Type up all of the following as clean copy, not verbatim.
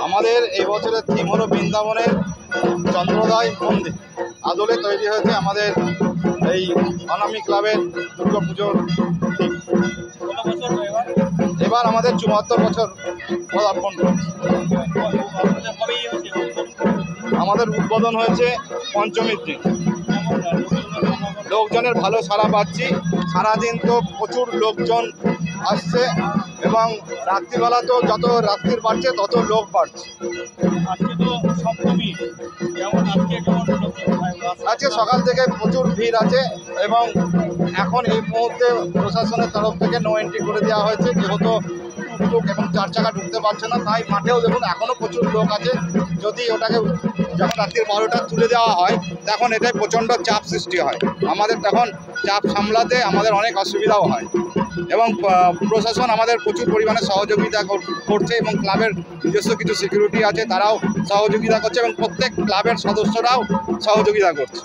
আমাদের এই বছরের থিম হলো বৃন্দাবনের চন্দ্রোদয় মন্দির আদলে তৈরি হয়েছে আমাদের এই অনামী ক্লাবের দুর্গাপুজোর থিম। এবার আমাদের ৭৪ বছর পদার্পণ করছে। আমাদের উদ্বোধন হয়েছে পঞ্চমীর দিন। লোকজনের ভালো সাড়া পাচ্ছি, সারাদিন তো প্রচুর লোকজন আসছে এবং রাত্রিবেলা তো যত রাত্রির বাড়ছে তত লোক বাড়ছে। আজকে সকাল থেকে প্রচুর ভিড় আছে এবং এখন এই মুহূর্তে প্রশাসনের তরফ থেকে নো এন্ট্রি করে দেওয়া হয়েছে, যেহেতু টুকটুক এবং ৪ চাকা ঢুকতে পারছে না। তাই মাঠেও দেখুন এখনও প্রচুর লোক আছে। যদি ওটাকে যখন রাত্রির ১২টা তুলে দেওয়া হয় তখন এটাই প্রচণ্ড চাপ সৃষ্টি হয়। আমাদের তখন চাপ সামলাতে আমাদের অনেক অসুবিধাও হয় এবং প্রশাসন আমাদের প্রচুর পরিমাণে সহযোগিতা করছে এবং ক্লাবের নিজস্ব কিছু সিকিউরিটি আছে, তারাও সহযোগিতা করছে এবং প্রত্যেক ক্লাবের সদস্যরাও সহযোগিতা করছে।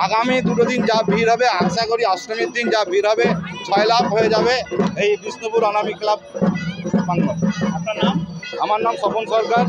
আগামী 2 দিন যা ভিড় হবে, আশা করি অষ্টমীর দিন যা ভিড় হবে 6 লাখ হয়ে যাবে এই বিষ্ণুপুর অনামী ক্লাব। আপনার নাম? আমার নাম স্বপন সরকার।